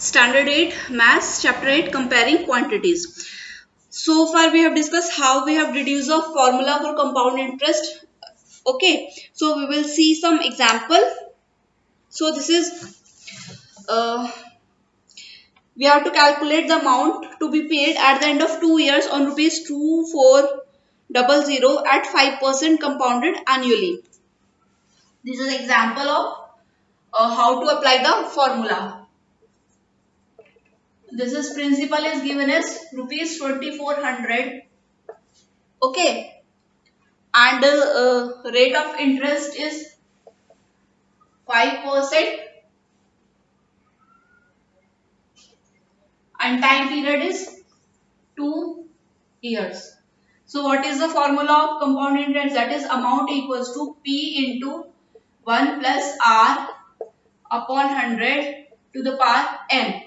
Standard 8 Maths Chapter 8 Comparing Quantities. So far we have discussed how we have deduced a formula for compound interest. Okay, so we will see some example. So this is we have to calculate the amount to be paid at the end of 2 years on rupees 2400 at 5% compounded annually. This is an example of how to apply the formula. This is principal is given as rupees 2400. Okay, and rate of interest is 5% and time period is 2 years. So what is the formula of compound interest? That is amount equals to P into 1 plus R upon 100 to the power n.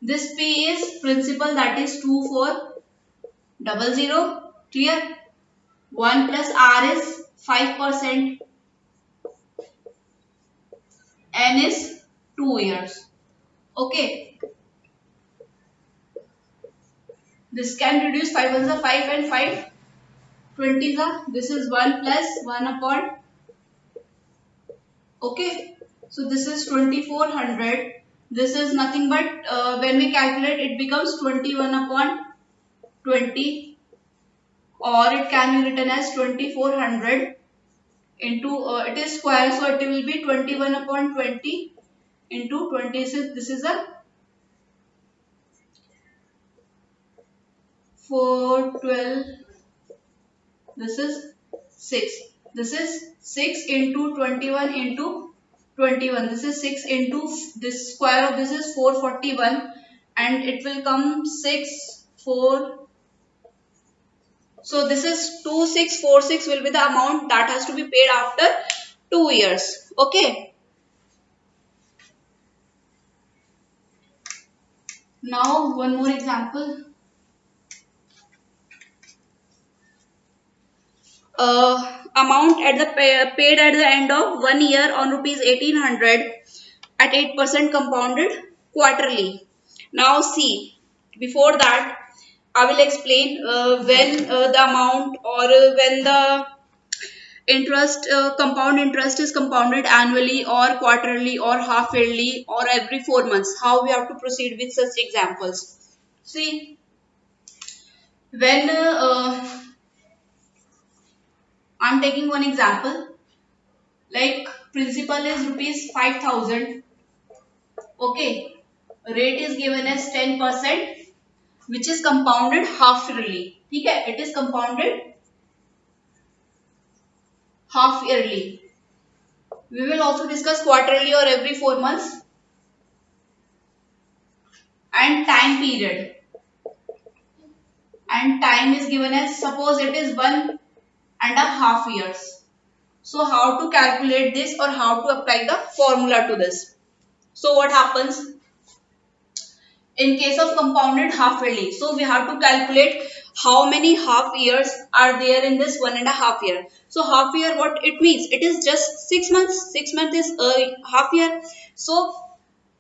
This P is principal, that is 2400. Clear? 1 plus R is 5%. N is 2 years. Okay. This can reduce 5 ones are 5 and 5 20s are. This is 1 plus 1 upon. Okay. So this is 2400. This is nothing but when we calculate it becomes 21 upon 20, or it can be written as 2400 into it is square, so it will be 21 upon 20 into 26. This is a 412. This is 6. This is 6 into 21 into 21. This is 6 into this square of this is 441, and it will come 6 4. So this is 2646 will be the amount that has to be paid after 2 years. Okay. Now one more example. Amount at the paid at the end of 1 year on rupees 1800 at 8% compounded quarterly. Now see, before that I will explain when the amount or when the interest compound interest is compounded annually or quarterly or half yearly or every 4 months, how we have to proceed with such examples. See, when I'm taking one example, like principal is rupees 5000. Okay, rate is given as 10%, which is compounded half yearly. Okay, it is compounded half yearly. We will also discuss quarterly or every 4 months. And time period. And time is given as, suppose it is 1.5 years. So how to calculate this or how to apply the formula to this? So what happens in case of compounded half yearly? So we have to calculate how many half years are there in this 1.5 year. So half year, what it means? It is just 6 months. 6 months is a half year. So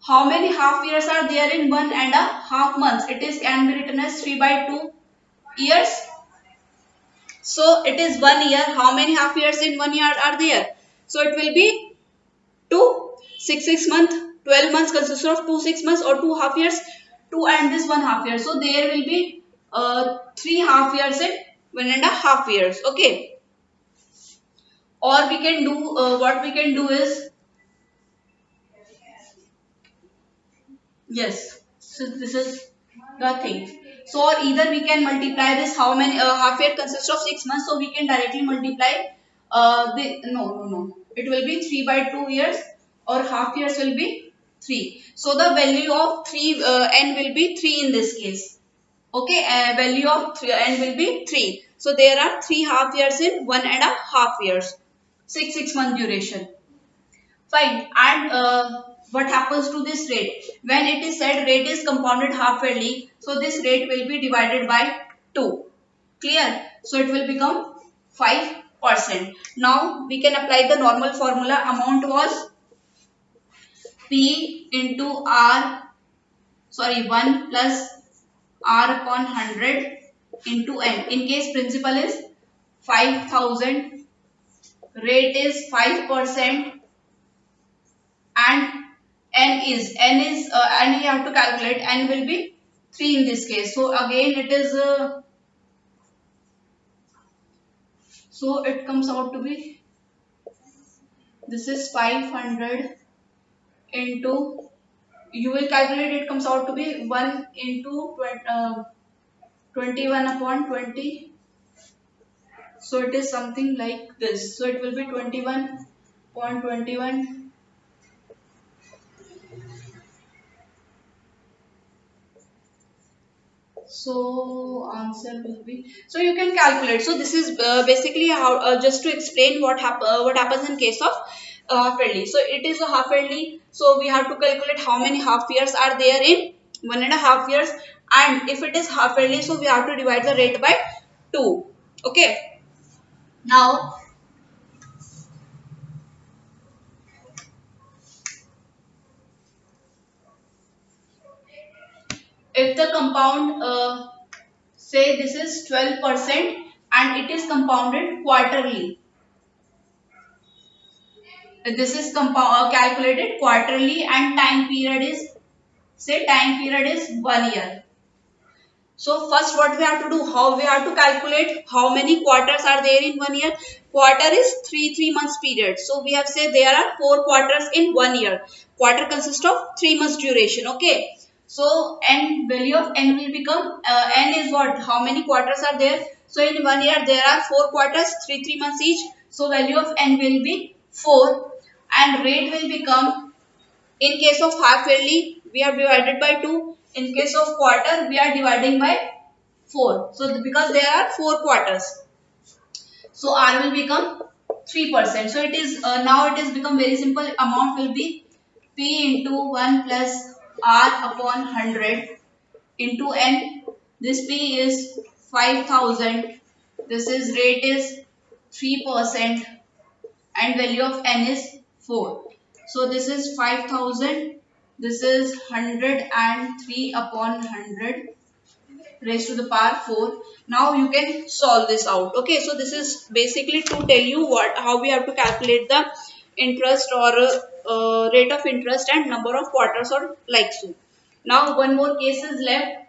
how many half years are there in 1.5 months? It is can be written as 3/2 years. So it is 1 year. How many half years in 1 year are there? So it will be 2 6 months. 12 months consists of 2 6 months or 2 half years. 2 and this 1 half year. So there will be 3 half years in 1.5 years. Okay. Or we can do what we can do is, yes. So this is the thing. So either we can multiply this, how many half year consists of 6 months, so we can directly multiply no, it will be 3/2 years, or half years will be 3. So the value of 3 n will be 3 in this case. Okay, value of n will be 3. So there are 3 half years in 1.5 years, 6 month duration. Fine. And what happens to this rate? When it is said rate is compounded half yearly, so this rate will be divided by 2. Clear? So it will become 5%. Now we can apply the normal formula. Amount was P into R sorry 1 plus r upon 100 into n. In case principal is 5000, rate is 5%, and and you have to calculate n will be 3 in this case. So again it is so it comes out to be, this is 500 into, you will calculate, it comes out to be 1 into 21 upon 20. So it is something like this. So it will be 21.21. So answer will be, so you can calculate. So this is basically how, just to explain what happens in case of half yearly. So it is a half yearly. So we have to calculate how many half years are there in 1.5 years, and if it is half yearly, so we have to divide the rate by 2. Okay. Now if the compound, say this is 12% and it is compounded quarterly. This is calculated quarterly, and time period is, say time period is 1 year. So first what we have to do, how we have to calculate how many quarters are there in 1 year. Quarter is 3 months period. So we have said there are 4 quarters in 1 year. Quarter consists of 3 months duration. Okay. So n, value of n will become, n is what, how many quarters are there. So in 1 year there are 4 quarters, 3 months each. So value of n will be 4, and rate will become, in case of half yearly, we have divided by 2. In case of quarter, we are dividing by 4. So because there are 4 quarters, so R will become 3%. So it is, now it is become very simple. Amount will be P into 1 plus R upon 100 into N. This P is 5000. This is rate is 3%, and value of N is 4. So this is 5000. This is 103 upon 100 raised to the power 4. Now you can solve this out. Okay, so this is basically to tell you how we have to calculate the interest, or rate of interest, and number of quarters, or like so. Now one more case is left.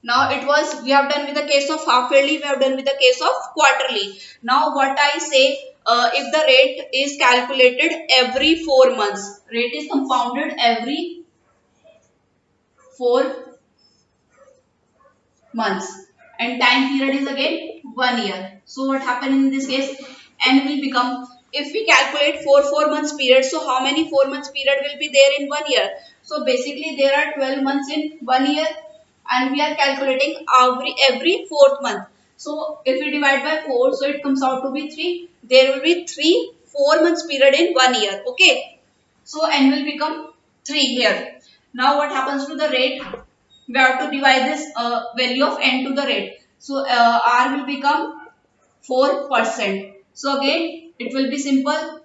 Now it was, we have done with the case of half yearly, we have done with the case of quarterly. Now what I say, if the rate is calculated every 4 months, rate is compounded every 4 months, and time period is again 1 year. So what happened in this case, n will become, if we calculate 4 months period, so how many 4 months period will be there in 1 year? So basically there are 12 months in 1 year, and we are calculating every fourth month. So if we divide by 4, so it comes out to be 3. There will be 4 months period in 1 year. Okay. So n will become 3 here. Now what happens to the rate? We have to divide this value of n to the rate. So r will become 4%. So again it will be simple.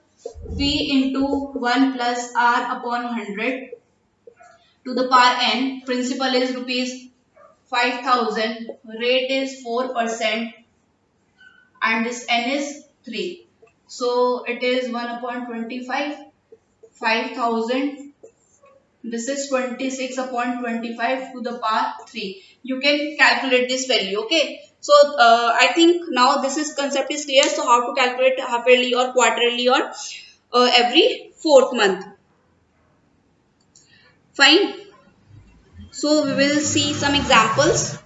P into 1 plus r upon 100 to the power n. Principal is rupees 5000. Rate is 4%, and this n is 3. So it is 1 upon 25. 5000. This is 26 upon 25 to the power 3. You can calculate this value. Okay. So I think now this is concept is clear. So how to calculate half yearly or quarterly or every fourth month. Fine. So we will see some examples.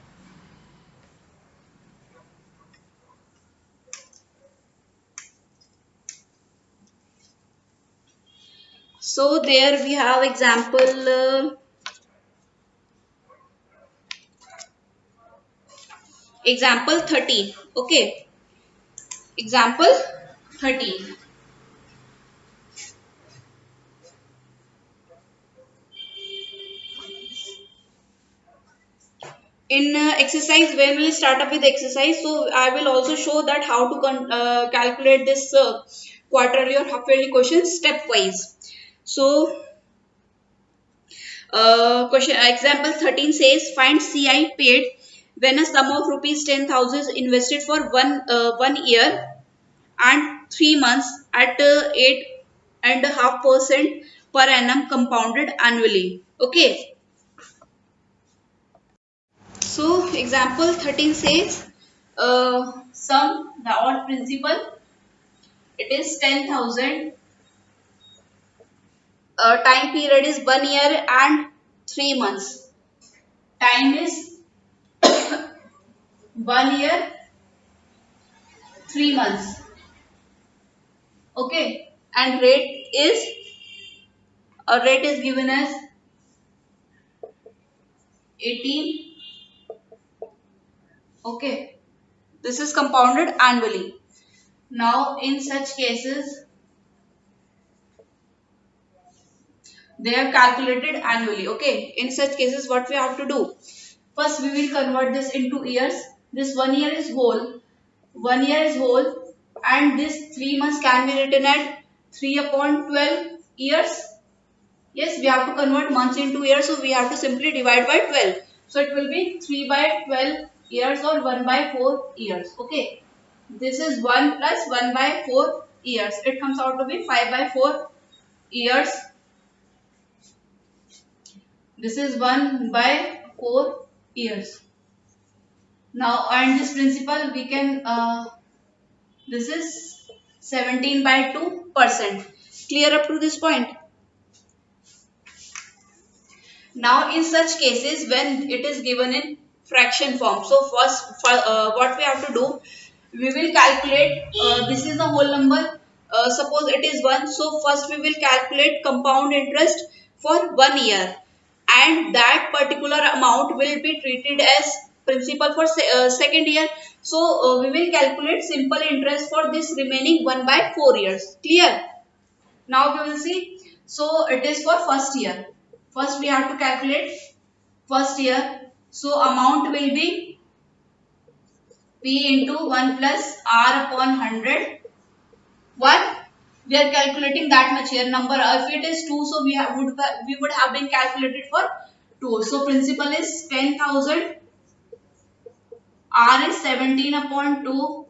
So there we have example 30. Okay. Example 30. In exercise, when we start up with exercise, so I will also show that how to calculate this quarterly or half yearly questions stepwise. So question example 13 says find CI paid when a sum of rupees 10,000 is invested for 1 year and 3 months at 8.5% per annum compounded annually. Okay. So example 13 says sum the or principal it is 10,000. Time period is 1 year and 3 months. Time is 1 year, 3 months. Okay. And rate is given as 18. Okay. This is compounded annually. Now in such cases they are calculated annually. Okay. In such cases what we have to do? First we will convert this into years. This 1 year is whole. 1 year is whole and this 3 months can be written at 3 upon 12 years. Yes, we have to convert months into years, so we have to simply divide by 12. So it will be 3 by 12 years or 1 by 4 years. Okay. This is 1 plus 1 by 4 years. It comes out to be 5 by 4 years. This is 1 by 4 years. Now, and this principal we can, this is 17 by 2%. Clear up to this point? Now, in such cases, when it is given in fraction form, so first, what we have to do, we will calculate, this is the whole number, suppose it is 1, so first we will calculate compound interest for 1 year and that particular amount will be treated as principal for second year. So, we will calculate simple interest for this remaining 1 by 4 years. Clear? Now we will see. So it is for first year. First we have to calculate first year. So amount will be P into 1 plus R upon 100. 1. We are calculating that much here. Number, if it is 2, so we would have been calculated for 2. So principal is 10,000. R is 17 upon 2.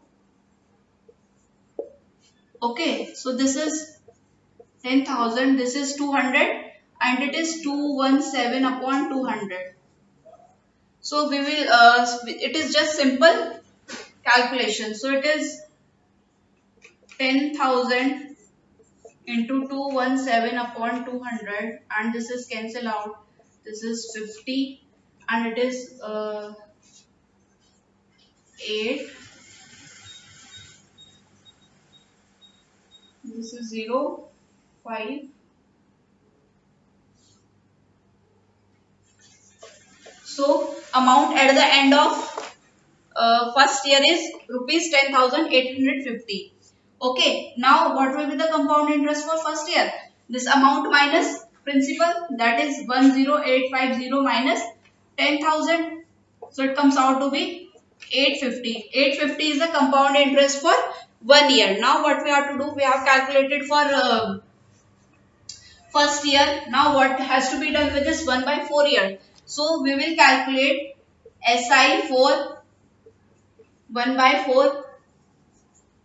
Okay. So this is 10,000. This is 200. And it is 217 upon 200. So we will, it is just simple calculation. So it is 10,000 into 217 upon 200 and this is cancel out. This is 50 and it is 8. This is 0, 5. So amount at the end of first year is rupees 10,850. Okay, now what will be the compound interest for first year? This amount minus principal, that is 10850 minus 10,000. So it comes out to be 850. 850 is the compound interest for 1 year. Now what we have to do? We have calculated for first year. Now what has to be done with this 1 by 4 year? So we will calculate SI for 1 by 4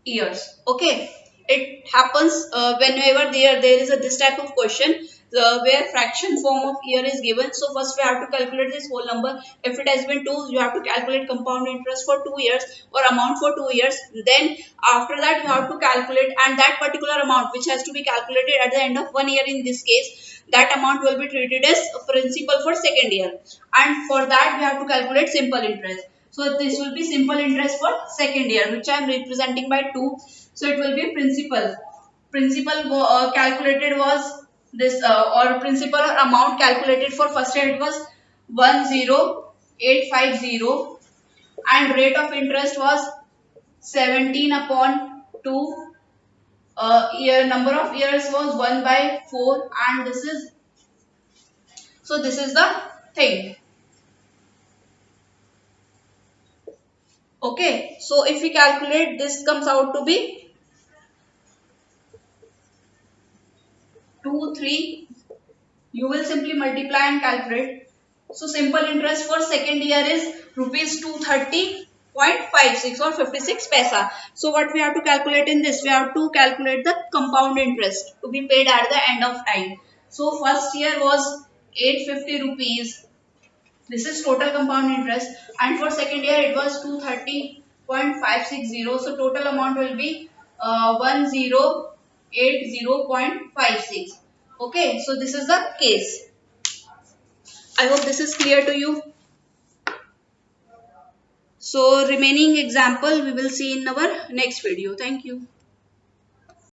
years. Okay, it happens whenever there is a this type of question where fraction form of year is given. So first we have to calculate this whole number. If it has been 2, you have to calculate compound interest for 2 years or amount for 2 years. Then after that you have to calculate, and that particular amount which has to be calculated at the end of 1 year in this case, that amount will be treated as principal for second year, and for that we have to calculate simple interest. So this will be simple interest for second year, which I am representing by 2. So it will be principal. Principal calculated was this, or principal or amount calculated for first year, it was 10850 and rate of interest was 17 upon 2. Year number of years was 1 by 4 and this is, so this is the thing. Okay, so if we calculate, this comes out to be 2, 3. You will simply multiply and calculate. So simple interest for second year is rupees 230.56 or 56 paisa. So what we have to calculate in this? We have to calculate the compound interest to be paid at the end of time. So first year was 850 rupees. This is total compound interest, and for second year it was 230.560. So total amount will be 1080.56. Okay, so this is the case. I hope this is clear to you. So remaining example we will see in our next video. Thank you.